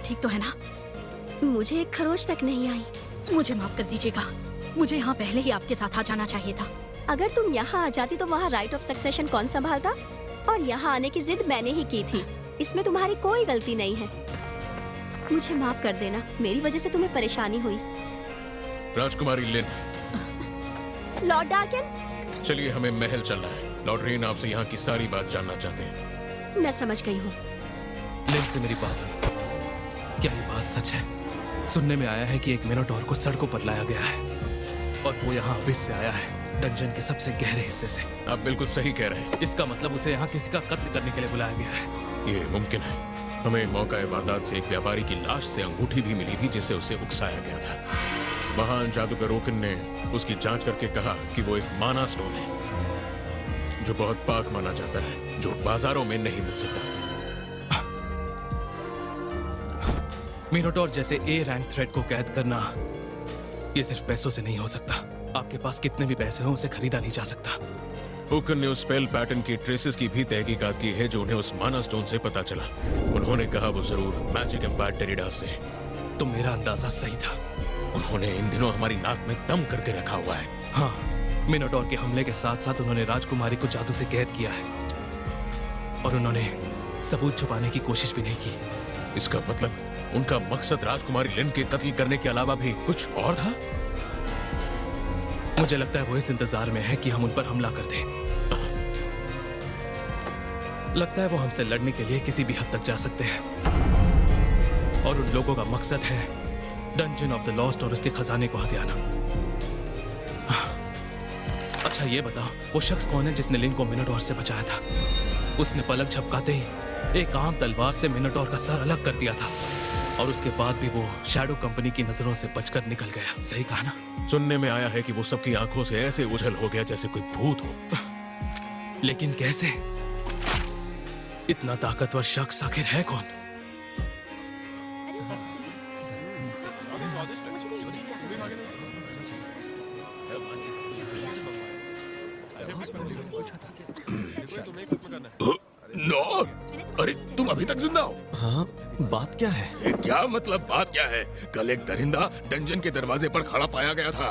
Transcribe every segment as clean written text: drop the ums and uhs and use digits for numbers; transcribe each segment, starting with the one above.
ठीक तो है ना? मुझे एक खरोच तक नहीं आई। मुझे माफ कर दीजिएगा, मुझे यहाँ पहले ही आपके साथ आ जाना चाहिए था। अगर तुम यहाँ आ जाती तो वहाँ राइट ऑफ सक्सेशन कौन संभालता? और यहाँ आने की जिद मैंने ही की थी, इसमें तुम्हारी कोई गलती नहीं है। मुझे माफ कर देना, मेरी वजह से तुम्हें परेशानी हुई। राजकुमारी लिन, लॉर्ड डार्कन, चलिए हमें महल चलना है। लॉर्ड रेन आपसे यहाँ की सारी बात जानना चाहते हैं। मैं समझ गई हूँ। लिन से मेरी बात हुई। क्या ये बात सच है? सुनने में आया है कि एक मिनोटॉर को सड़कों पर लाया गया है और वो यहाँ अबिस से आया है, डंजन के सबसे गहरे हिस्से से। आप बिल्कुल सही कह रहे हैं। इसका मतलब उसे यहाँ किसी का कत्ल करने के लिए बुलाया गया है। ये मुमकिन है। हमें मौका वारदात से एक व्यापारी की लाश से अंगूठी भी मिली थी जिससे उसे उकसाया गया था। महान जादूगर रोकन ने उसकी जांच करके कहा कि वो एक माना स्टोन है जो बहुत पाक माना जाता है, जो बाजारों में नहीं मिल सकता। मिनोटॉर जैसे ए रैंक थ्रेट को कैद करना ये सिर्फ पैसों से नहीं हो सकता। आपके पास कितने भी पैसे हों उसे खरीदा नहीं जा सकता। हुकन ने उस स्पेल पैटर्न की ट्रेसेस की भी तहकीकात की है जो उन्हें उस माना स्टोन से पता चला। उन्होंने कहा वो जरूर मैजिक एम्पायर टेरिडा से। तो मेरा अंदाजा सही था। उन्होंने इन दिनों हमारी नाक में दम करके रखा हुआ है। हाँ, मिनोटॉर के हमले के साथ साथ उन्होंने राजकुमारी को जादू से कैद किया है और उन्होंने सबूत छुपाने की कोशिश भी नहीं की। इसका मतलब उनका मकसद राजकुमारी लिन के कत्ल करने के अलावा भी कुछ और था। मुझे लगता है वो इस इंतजार में है कि हम उन पर हमला कर दें। लगता है वो हमसे लड़ने के लिए किसी भी हद तक जा सकते हैं और उन लोगों का मकसद है डंजन ऑफ द लॉस्ट और उसके खजाने को हथियाना। अच्छा ये बताओ, वो शख्स कौन है जिसने लिन को मिनोटॉर से बचाया था? उसने पलक झपकाते ही एक आम तलवार से मिनोटॉर का सर अलग कर दिया था और उसके बाद भी वो शैडो कंपनी की नजरों से बचकर निकल गया। सही कहा ना? सुनने में आया है कि वो सबकी आंखों से ऐसे उछल हो गया जैसे कोई भूत हो। लेकिन कैसे? इतना ताकतवर शख्स आखिर है कौन? नॉर, अरे तुम अभी तक जिंदा हो? हाँ, बात क्या है? क्या मतलब बात क्या है? कल एक दरिंदा डंजन के दरवाजे पर खड़ा पाया गया था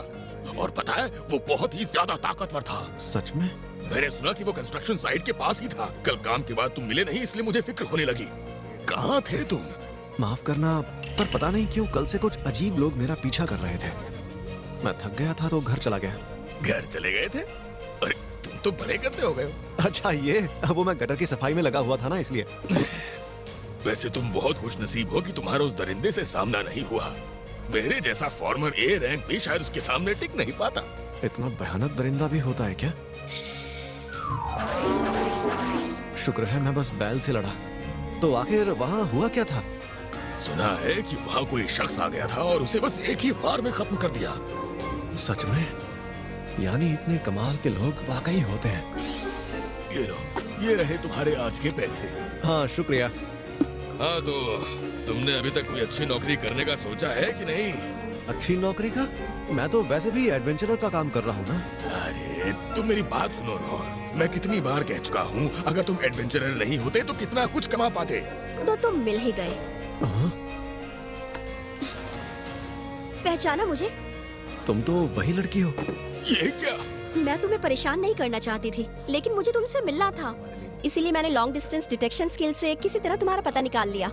और पता है वो बहुत ही ज्यादा ताकतवर था। सच में? मैंने सुना कि वो कंस्ट्रक्शन साइट के पास ही था। कल काम के बाद तुम मिले नहीं इसलिए मुझे फिक्र होने लगी। कहाँ थे तुम? माफ करना, पर पता नहीं क्यों कल से कुछ अजीब लोग मेरा पीछा कर रहे थे। मैं थक गया था तो घर चला गया। घर चले गए थे? अरे तुम तो बड़े गंदे हो गए हो। अच्छा ये, वो मैं गटर की सफाई में लगा हुआ था ना इसलिए। वैसे तुम बहुत खुशनसीब हो कि तुम्हारा उस दरिंदे से सामना नहीं हुआ। मेरे जैसा फॉर्मर ए रैंक भी शायद उसके सामने टिक नहीं पाता। इतना भयानक दरिंदा भी होता है क्या? शुक्र है मैं बस बैल से लड़ा। तो आखिर वहाँ हुआ क्या था? सुना है कि वहाँ कोई शख्स आ गया था और उसे बस एक ही वार में खत्म कर दिया। सच में? यानी इतने कमाल के लोग वाकई होते हैं। ये लो, ये रहे तुम्हारे आज के पैसे। हाँ शुक्रिया। हाँ तो तुमने अभी तक कोई अच्छी नौकरी करने का सोचा है कि नहीं? अच्छी नौकरी का? मैं तो वैसे भी एडवेंचरर का काम कर रहा हूँ ना। अरे तुम मेरी बात सुनो नौर, मैं कितनी बार कह चुका हूँ अगर तुम एडवेंचरर नहीं होते तो कितना कुछ कमा पाते। तो तुम मिल ही गए। पहचाना मुझे? तुम तो वही लड़की हो। ये क्या? मैं तुम्हें परेशान नहीं करना चाहती थी, लेकिन मुझे तुमसे मिलना था, इसीलिए मैंने लॉन्ग डिस्टेंस डिटेक्शन स्किल से किसी तरह तुम्हारा पता निकाल लिया।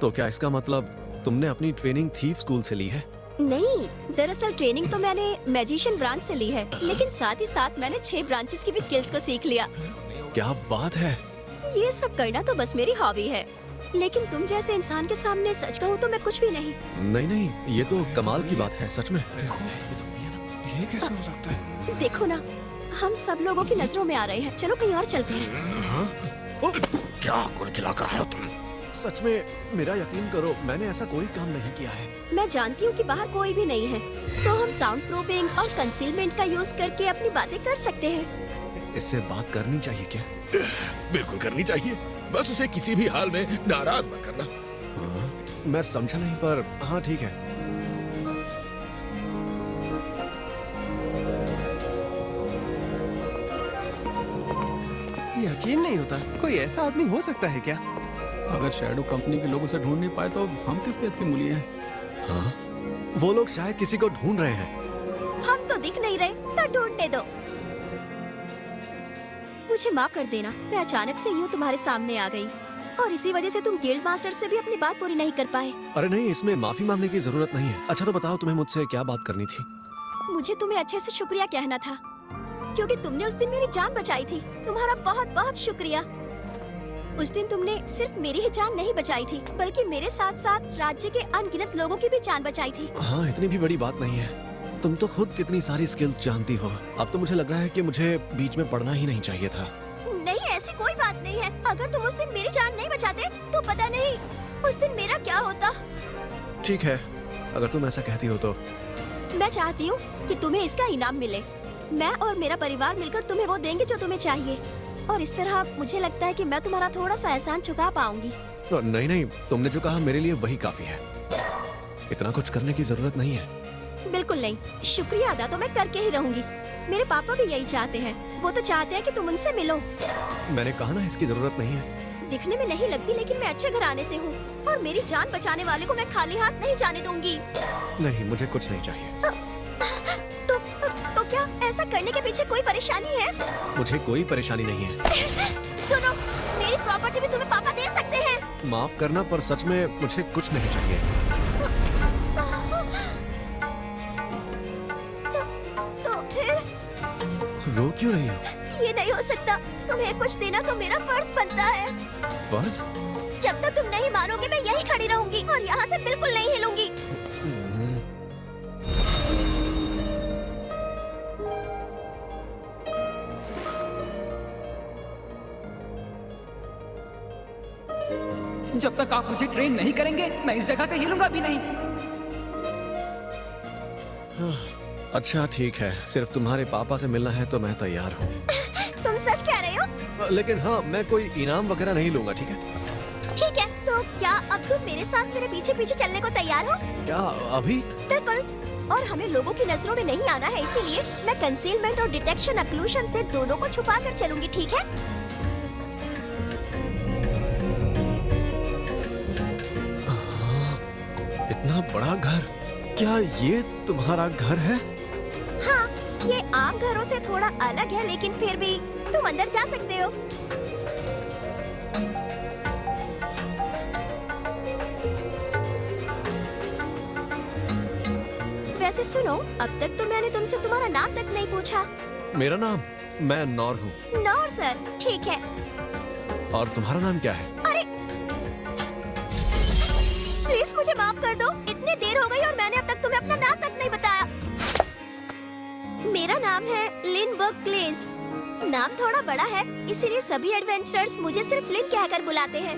तो क्या इसका मतलब तुमने अपनी ट्रेनिंग थीफ स्कूल से ली है? नहीं, दरअसल ट्रेनिंग तो मैंने मैजिशियन ब्रांच से ली है, लेकिन साथ ही साथ मैंने 6 ब्रांचेस की भी स्किल्स को सीख लिया। क्या बात है! ये सब करना तो बस मेरी हॉबी है, लेकिन तुम जैसे इंसान के सामने सच कहूँ तो मैं कुछ भी नहीं। नहीं, ये तो कमाल की बात है सच में। ये कैसे हो सकता है? देखो ना, हम सब लोगों की नजरों में आ रहे हैं। चलो कहीं और चलते हैं। क्या कुल खिलाकर आए हो तुम? सच में मेरा यकीन करो, मैंने ऐसा कोई काम नहीं किया है। मैं जानती हूँ कि बाहर कोई भी नहीं है, तो हम साउंड प्रूफिंग और कंसीलमेंट का यूज करके अपनी बातें कर सकते हैं। इससे बात करनी चाहिए क्या? बिल्कुल करनी चाहिए, बस उसे किसी भी हाल में नाराज मत करना। मैं समझा नहीं, पर हाँ ठीक है। यकीन नहीं होता, कोई ऐसा आदमी हो सकता है क्या? अगर शैडो कंपनी के लोग उसे ढूंढ नहीं पाए तो हम किस खेत की मूली हैं? हाँ, वो लोग शायद किसी को ढूंढ रहे हैं। हम तो दिख नहीं रहे, तो ढूंढने दो। मुझे माफ कर देना, मैं अचानक से यूं तुम्हारे सामने आ गई और इसी वजह से तुम गिल्ड मास्टर से भी अपनी बात पूरी नहीं कर पाए। अरे नहीं, इसमें माफी मांगने की जरूरत नहीं है। अच्छा तो बताओ, तुम्हें मुझसे क्या बात करनी थी? मुझे तुम्हें अच्छे से शुक्रिया कहना था, क्योंकि तुमने उस दिन मेरी जान बचाई थी। तुम्हारा बहुत बहुत शुक्रिया। उस दिन तुमने सिर्फ मेरी ही जान नहीं बचाई थी, बल्कि मेरे साथ साथ राज्य के अनगिनत लोगों की भी जान बचाई थी। हाँ, इतनी भी बड़ी बात नहीं है। तुम तो खुद कितनी सारी स्किल्स जानती हो। अब तो मुझे लग रहा है कि मुझे बीच में पढ़ना ही नहीं चाहिए था। नहीं, ऐसी कोई बात नहीं है। अगर तुम उस दिन मेरी जान नहीं बचाते तो पता नहीं उस दिन मेरा क्या होता। ठीक है, अगर तुम ऐसा कहती हो तो। मैं चाहती हूँ कि तुम्हें इसका इनाम मिले। मैं और मेरा परिवार मिलकर तुम्हें वो देंगे जो तुम्हें चाहिए, और इस तरह मुझे लगता है कि मैं तुम्हारा थोड़ा सा एहसान चुका पाऊंगी। नहीं नहीं, तुमने जो कहा मेरे लिए वही काफी है। इतना कुछ करने की जरूरत नहीं है। बिल्कुल नहीं, शुक्रिया अदा तो मैं करके ही रहूंगी। मेरे पापा भी यही चाहते हैं। वो तो चाहते हैं कि तुम उनसे मिलो। मैंने कहा ना, इसकी जरूरत नहीं है। दिखने में नहीं लगती, लेकिन मैं अच्छे घराने से हूँ और मेरी जान बचाने वाले को मैं खाली हाथ नहीं जाने दूंगी। नहीं, मुझे कुछ नहीं चाहिए। तो क्या ऐसा करने के पीछे कोई परेशानी है? मुझे कोई परेशानी नहीं है। सुनो, मेरी प्रॉपर्टी भी तुम्हें पापा दे सकते हैं। माफ करना, पर सच में मुझे कुछ नहीं चाहिए। तो फिर रो क्यों रही हो? ये नहीं हो सकता। तुम्हें कुछ देना तो मेरा फर्ज बनता है। फर्ज? जब तक तुम नहीं मानोगे मैं यही खड़ी रहूंगी और यहाँ से बिल्कुल नहीं हिलूंगी। जब तक आप मुझे ट्रेन नहीं करेंगे मैं इस जगह से हिलूंगा भी नहीं। अच्छा ठीक है, सिर्फ तुम्हारे पापा से मिलना है तो मैं तैयार हूँ। तुम सच कह रहे हो? लेकिन हाँ, मैं कोई इनाम वगैरह नहीं लूंगा, ठीक है? ठीक है, तो क्या अब तुम मेरे साथ मेरे पीछे पीछे चलने को तैयार हो? क्या अभी? बिल्कुल, और हमें लोगों की नजरों में नहीं आना है, इसीलिए मैं कंसीलमेंट और डिटेक्शन अक्लूशन से दोनों को छुपा कर चलूंगी, ठीक है? इतना बड़ा घर, क्या ये तुम्हारा घर है? हाँ, ये आम घरों से थोड़ा अलग है, लेकिन फिर भी तुम अंदर जा सकते हो। वैसे सुनो, अब तक तो मैंने तुमसे तुम्हारा नाम तक नहीं पूछा। मेरा नाम? मैं नौर हूँ। नौर सर, ठीक है। और तुम्हारा नाम क्या है? अरे प्लीज मुझे माफ कर दो, इतनी देर हो गई और मैंने अब तक तुम्हें अपना नाम तक नहीं बताया। मेरा नाम है लिनबर्ग प्लेस। नाम थोड़ा बड़ा है, इसीलिए सभी एडवेंचरर्स मुझे सिर्फ लिन कहकर बुलाते हैं।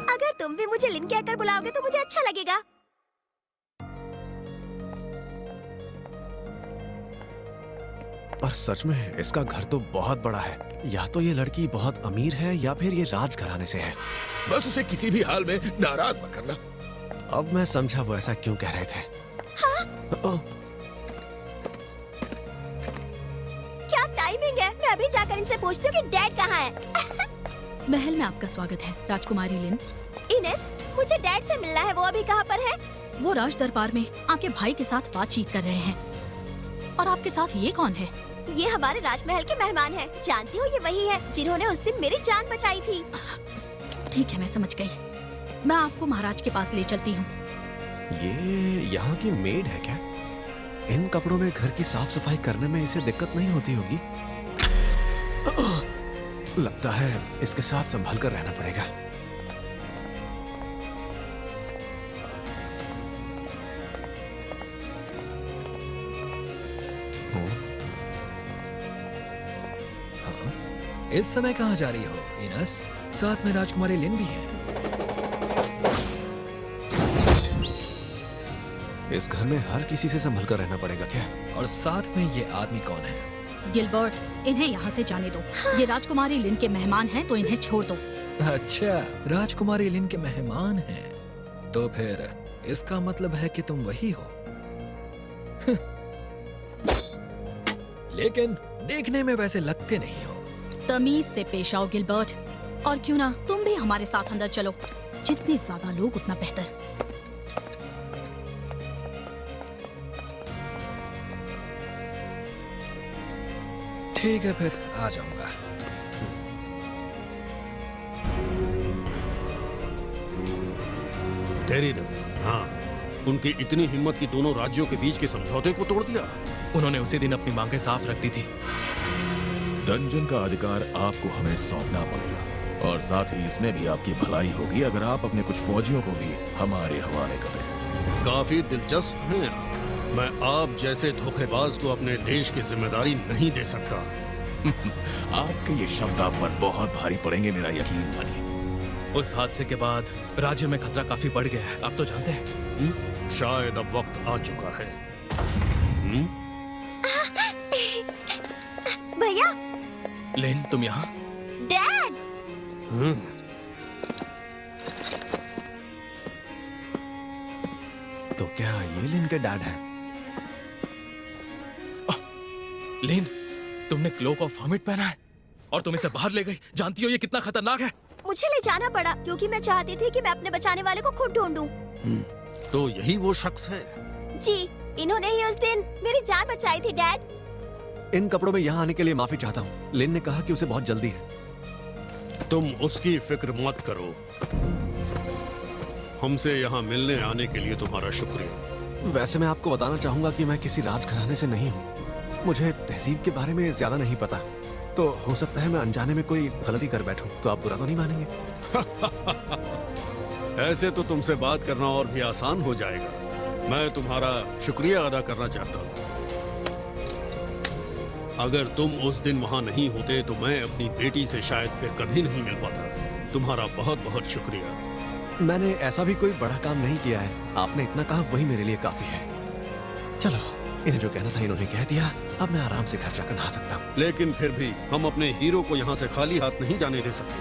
अगर तुम भी मुझे लिन कहकर बुलाओगे तो मुझे अच्छा लगेगा। पर सच में इसका घर तो बहुत बड़ा है। या तो ये लड़की बहुत अमीर है या फिर ये राजघराने से है। बस उसे किसी भी हाल में नाराज मत करना। अब मैं समझा वो ऐसा क्यों कह रहे थे। हाँ? क्या टाइमिंग है, मैं अभी जाकर इनसे पूछती हूँ कि डैड कहाँ है। महल में आपका स्वागत है राजकुमारी लिन। इनेस, मुझे डैड से मिलना है, वो अभी कहाँ पर है? वो राज दरबार में आपके भाई के साथ बातचीत कर रहे हैं। और आपके साथ ये कौन है? ये हमारे राजमहल के मेहमान हैं। जानती हो, ये वही है जिन्होंने उस दिन मेरी जान बचाई थी। ठीक है, मैं समझ गई। मैं आपको महाराज के पास ले चलती हूँ। ये यहाँ की मेड है क्या? इन कपड़ों में घर की साफ सफाई करने में इसे दिक्कत नहीं होती होगी। लगता है इसके साथ संभल कर रहना पड़ेगा। इस समय कहाँ जा रही हो इनस? साथ में राजकुमारी लिन भी है। इस घर में हर किसी से संभल कर रहना पड़ेगा क्या? और साथ में ये आदमी कौन है? गिलबर्ट, इन्हें यहाँ से जाने दो। ये राजकुमारी लिन के मेहमान हैं, तो इन्हें छोड़ दो। अच्छा, राजकुमारी लिन के मेहमान हैं, तो फिर इसका मतलब है कि तुम वही हो। लेकिन देखने में वैसे लगते नहीं हो। तमीज से पेश आओ गिलबर्ट, और क्यों ना तुम भी हमारे साथ अंदर चलो। जितने ज्यादा लोग उतना बेहतर। ठीक है, फिर आ जाऊंगा। टेरिडस, हाँ, उनकी इतनी हिम्मत कि दोनों राज्यों के बीच के समझौते को तोड़ दिया। उन्होंने उसी दिन अपनी मांगें साफ रख दी थी। डंजन का अधिकार आपको हमें सौंपना पड़ेगा और साथ ही इसमें भी आपकी भलाई होगी अगर आप अपने कुछ फौजियों को भी हमारे हवाले करें। काफी दिलचस्प हैं आप। मैं आप जैसे धोखेबाज को अपने देश की जिम्मेदारी नहीं दे सकता। आपके ये शब्द आप पर बहुत भारी पड़ेंगे, मेरा यकीन मानिए। उस हादसे के बाद राज्य में खतरा काफी बढ़ गया है, आप तो जानते हैं। शायद अब वक्त आ चुका है। भैया। लेन, तुम यहाँ? डैड। तो क्या ये लिन के डैड हैं? लेन, तुमने क्लोक ऑफ हर्मिट पहना है और तुम इसे बाहर ले गई। जानती हो ये कितना खतरनाक है? मुझे ले जाना पड़ा क्योंकि मैं चाहती थी कि मैं अपने बचाने वाले को खुद ढूंढूं। तो यही वो शख्स है? जी, इन्होंने ही उस दिन मेरी जान बचाई थी डैड। इन कपड़ों में यहाँ आने के लिए माफी चाहता हूँ। लिन ने कहा कि उसे बहुत जल्दी है। तुम उसकी फिक्र मत करो। हमसे यहाँ मिलने आने के लिए तुम्हारा शुक्रिया। वैसे मैं आपको बताना चाहूंगा कि मैं किसी राजघराने से नहीं हूँ। मुझे तहजीब के बारे में ज्यादा नहीं पता, तो हो सकता है मैं अनजाने में कोई गलती कर बैठूं। तो आप बुरा तो नहीं मानेंगे? ऐसे तो तुमसे बात करना और भी आसान हो जाएगा। मैं तुम्हारा शुक्रिया अदा करना चाहता हूँ। अगर तुम उस दिन वहां नहीं होते तो मैं अपनी बेटी से शायद फिर कभी नहीं मिल पाता। तुम्हारा बहुत बहुत शुक्रिया। मैंने ऐसा भी कोई बड़ा काम नहीं किया है। आपने इतना कहा वही मेरे लिए काफी है। चलो, इन्हें जो कहना था इन्होंने कह दिया। अब मैं आराम से घर जाकर नहा सकता हूँ। लेकिन फिर भी हम अपने हीरो को यहाँ से खाली हाथ नहीं जाने दे सकते।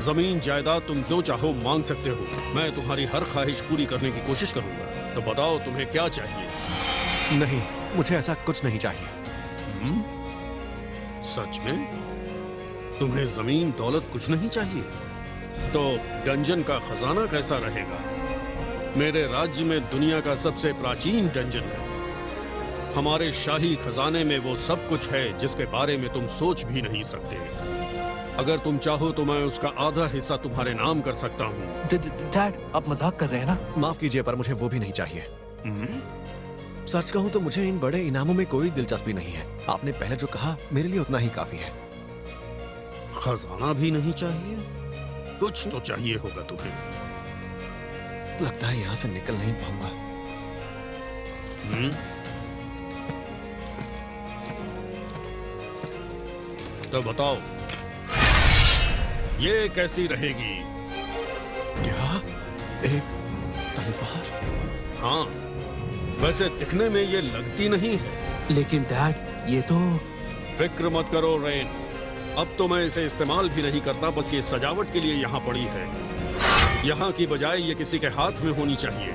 जमीन जायदाद तुम जो चाहो मांग सकते हो। मैं तुम्हारी हर ख्वाहिश पूरी करने की कोशिश करूंगा। तो बताओ तुम्हें क्या चाहिए? नहीं, मुझे ऐसा कुछ नहीं चाहिए। सच में? तुम्हें जमीन दौलत कुछ नहीं चाहिए? तो डंजन का खजाना कैसा रहेगा? मेरे राज्य में दुनिया का सबसे प्राचीन डंजन है। हमारे शाही खजाने में वो सब कुछ है जिसके बारे में तुम सोच भी नहीं सकते। अगर तुम चाहो तो मैं उसका आधा हिस्सा तुम्हारे नाम कर सकता हूँ। डैड, आप मजाक कर रहे हैं ना? माफ कीजिए, पर मुझे वो भी नहीं चाहिए। सच कहूँ तो मुझे इन बड़े इनामों में कोई दिलचस्पी नहीं है। आपने पहले जो कहा मेरे लिए उतना ही काफी है। खजाना भी नहीं चाहिए? कुछ तो चाहिए होगा तुम्हें। लगता है यहाँ से निकल नहीं पाऊंगा। तो बताओ, ये कैसी रहेगी? क्या? एक तलवार? हाँ, वैसे दिखने में ये लगती नहीं है। लेकिन डैड, ये तो... फिक्र मत करो रेन, अब तो मैं इसे इस्तेमाल भी नहीं करता। बस ये सजावट के लिए यहाँ पड़ी है। यहाँ की बजाय ये किसी के हाथ में होनी चाहिए।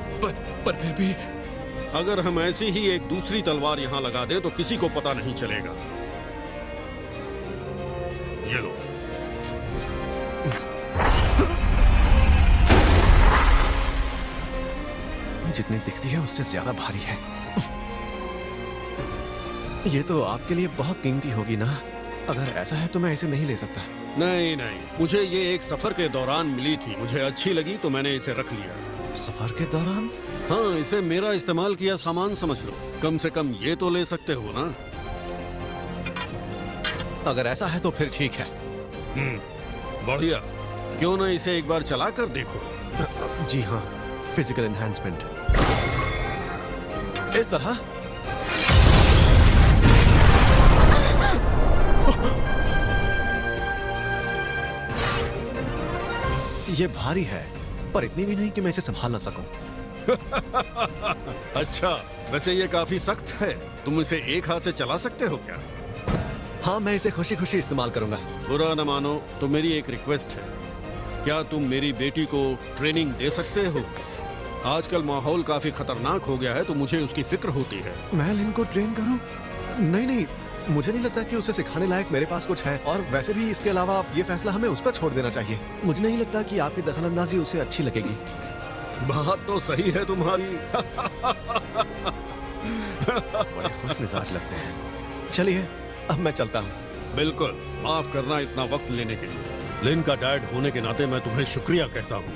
पर फिर भी... अगर हम ऐसी ही एक दूसरी तलवार यहाँ लगा दें तो किसी को पता नहीं चलेगा। ये लो। जितनी दिखती है उससे ज्यादा भारी है। ये तो आपके लिए बहुत कीमती होगी ना? अगर ऐसा है तो मैं इसे नहीं ले सकता। नहीं नहीं, मुझे ये एक सफर के दौरान मिली थी। मुझे अच्छी लगी तो मैंने इसे रख लिया। सफर के दौरान? हाँ, इसे मेरा इस्तेमाल किया सामान समझ लो। कम से कम ये तो ले सकते हो ना? अगर ऐसा है तो फिर ठीक है। बढ़िया। क्यों ना इसे एक बार चला कर देखो? जी हाँ, फिजिकल एनहांसमेंट। इस तरह। ये भारी है, पर इतनी भी नहीं कि मैं इसे संभाल ना सकूं। अच्छा, वैसे ये काफी सख्त है। तुम इसे एक हाथ से चला सकते हो क्या? हाँ, मैं इसे खुशी खुशी इस्तेमाल करूंगा। बुरा न मानो तो मेरी एक रिक्वेस्ट है। क्या तुम मेरी बेटी को ट्रेनिंग दे सकते हो? आजकल माहौल काफी खतरनाक हो गया है तो मुझे उसकी फिक्र होती है। मैं लिन को ट्रेन करूं? नहीं नहीं, मुझे नहीं लगता कि उसे सिखाने लायक मेरे पास कुछ है, और वैसे भी इसके अलावा ये फैसला हमें उस पर छोड़ देना चाहिए। मुझे नहीं लगता कि आपकी दखलंदाजी उसे अच्छी लगेगी। बात तो सही है तुम्हारी। बड़े खुश मिजाज लगते हैं। चलिए अब मैं चलता हूँ। बिल्कुल, माफ करना इतना वक्त लेने के लिए। लिन का डैड होने के नाते मैं तुम्हें शुक्रिया कहता हूँ।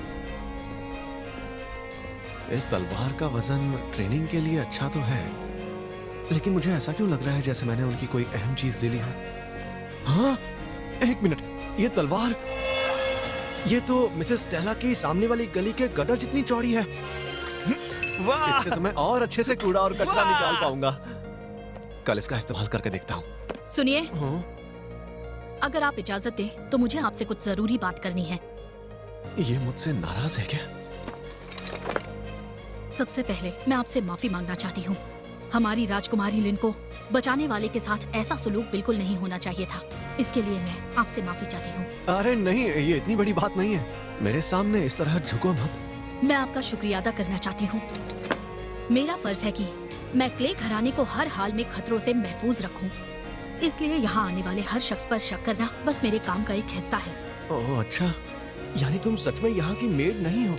इस तलवार का वजन ट्रेनिंग के लिए अच्छा तो है, लेकिन मुझे ऐसा क्यों लग रहा है जैसे मैंने उनकी कोई अहम चीज ले ली है। हाँ, एक मिनट, ये तलवार, ये तो मिसेस स्टेला की सामने वाली गली के गटर जितनी चौड़ी है। वाह! इससे तो मैं और अच्छे से कूड़ा और कचरा निकाल पाऊंगा। कल इसका इस्तेमाल करके देखता हूँ। सुनिए, हाँ? अगर आप इजाजत दें तो मुझे आपसे कुछ जरूरी बात करनी है। ये मुझसे नाराज है क्या? सबसे पहले मैं आपसे माफी मांगना चाहती हूँ। हमारी राजकुमारी लिन को बचाने वाले के साथ ऐसा सुलूक बिल्कुल नहीं होना चाहिए था। इसके लिए मैं आपसे माफी चाहती हूँ। अरे नहीं, ये इतनी बड़ी बात नहीं है। मेरे सामने इस तरह झुको मत। मैं आपका शुक्रिया अदा करना चाहती हूँ। मेरा फर्ज है कि मैं क्ले घराने को हर हाल में खतरों से महफूज रखूं। इसलिए यहाँ आने वाले हर शख्स पर शक करना बस मेरे काम का एक हिस्सा है। ओह अच्छा, यानी तुम सच में यहाँ की मेड नहीं हो?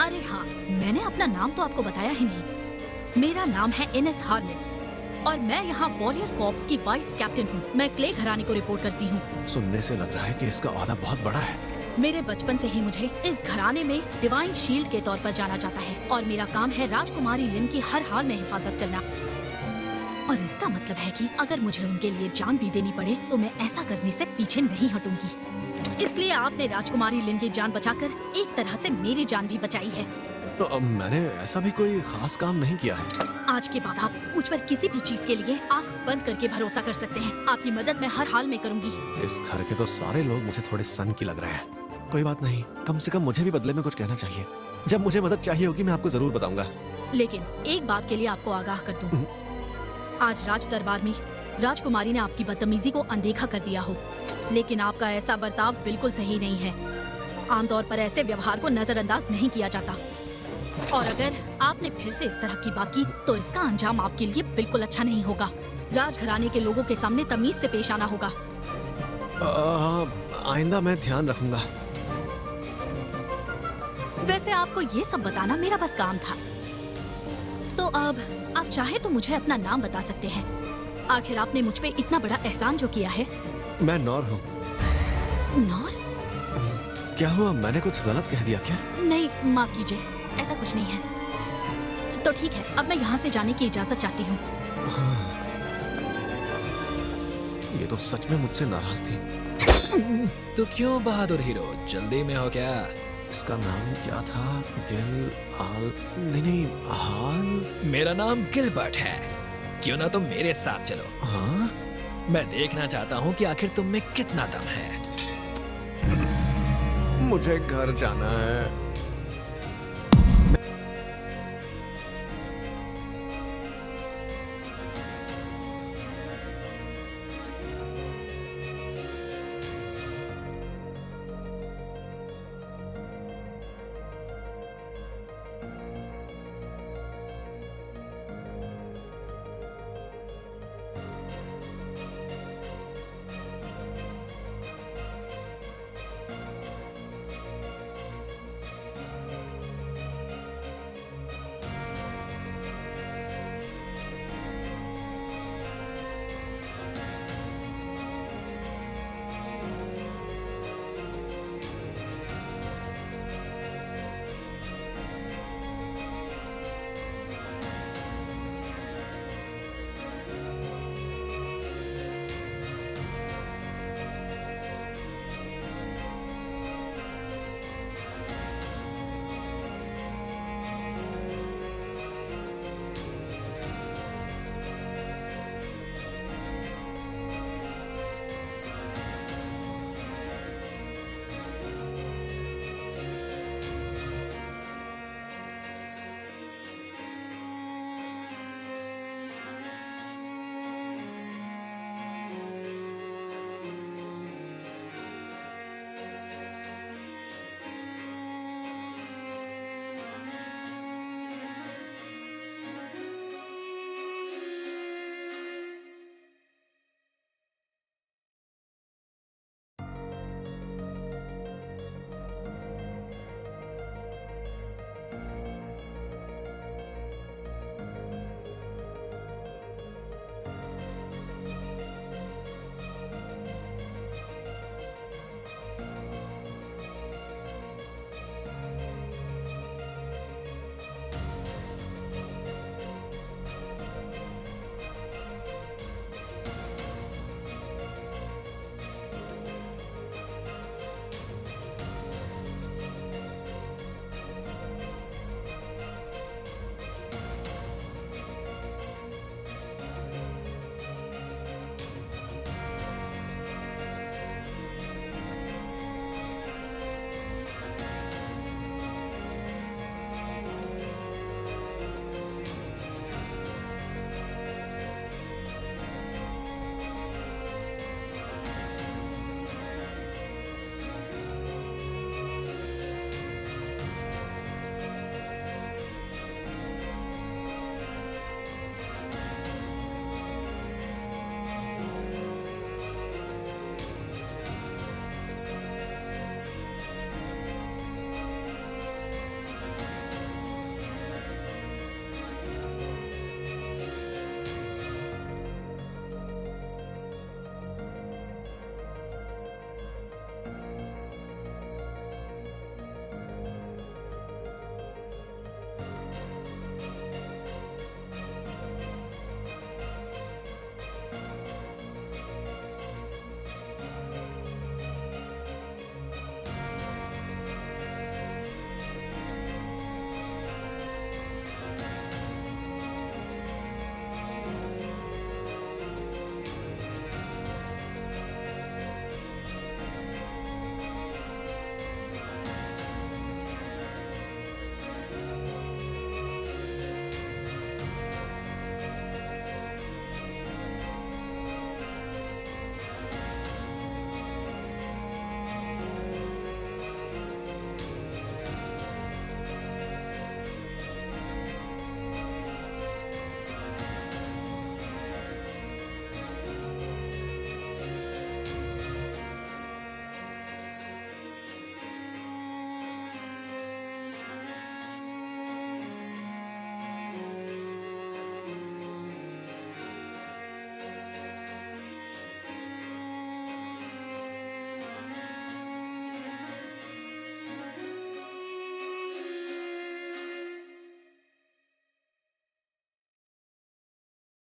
अरे हाँ, मैंने अपना नाम तो आपको बताया ही नहीं। मेरा नाम है इनेस हार्नेस और मैं यहाँ वॉरियर कॉर्प्स की वाइस कैप्टन हूँ। मैं क्ले घराने को रिपोर्ट करती हूँ। सुनने से लग रहा है कि इसका ओहदा बहुत बड़ा है। मेरे बचपन से ही मुझे इस घराने में डिवाइन शील्ड के तौर पर जाना जाता है और मेरा काम है राजकुमारी लिन की हर हाल में हिफाजत करना। और इसका मतलब है कि अगर मुझे उनके लिए जान भी देनी पड़े तो मैं ऐसा करने से पीछे नहीं हटूंगी। इसलिए आपने राजकुमारी लिन की जान बचाकर एक तरह से मेरी जान भी बचाई है। तो अब मैंने ऐसा भी कोई खास काम नहीं किया है। आज के बाद आप मुझ पर किसी भी चीज के लिए आंख बंद करके भरोसा कर सकते हैं। आपकी मदद मैं हर हाल में करूंगी। इस घर के तो सारे लोग मुझे थोड़े सन की लग रहे हैं। कोई बात नहीं, कम से कम मुझे भी बदले में कुछ कहना चाहिए। जब मुझे मदद चाहिए होगी मैं आपको जरूर बताऊंगा। लेकिन एक बात के लिए आपको आगाह कर दूं। आज राज दरबार में राजकुमारी ने आपकी बदतमीजी को अनदेखा कर दिया हो, लेकिन आपका ऐसा बर्ताव बिल्कुल सही नहीं है। आमतौर पर ऐसे व्यवहार को नजरअंदाज नहीं किया जाता, और अगर आपने फिर से इस तरह की बात की तो इसका अंजाम आपके लिए बिल्कुल अच्छा नहीं होगा। राजघराने के लोगों के सामने तमीज से पेश आना होगा। आइंदा मैं ध्यान रखूंगा। वैसे आपको ये सब बताना मेरा बस काम था। तो अब आप चाहे तो मुझे अपना नाम बता सकते हैं। आखिर आपने मुझ पे इतना बड़ा एहसान जो किया है। मैं नौर हूँ। नौर? क्या हुआ, मैंने कुछ गलत कह दिया क्या? नहीं, माफ कीजिए, ऐसा कुछ नहीं है। तो ठीक है, अब मैं यहाँ से जाने की इजाजत चाहती हूँ। हाँ। ये तो सच में मुझसे नाराज थी। तो क्यों बहादुर हीरो, जल्दी में हो क्या? इसका नाम क्या था? गिल आल? नहीं, हाल। मेरा नाम गिलबर्ट है। क्यों ना तुम मेरे साथ चलो। हाँ? मैं देखना चाहता हूँ कि आखिर तुम में कितना दम है। मुझे घर जाना है।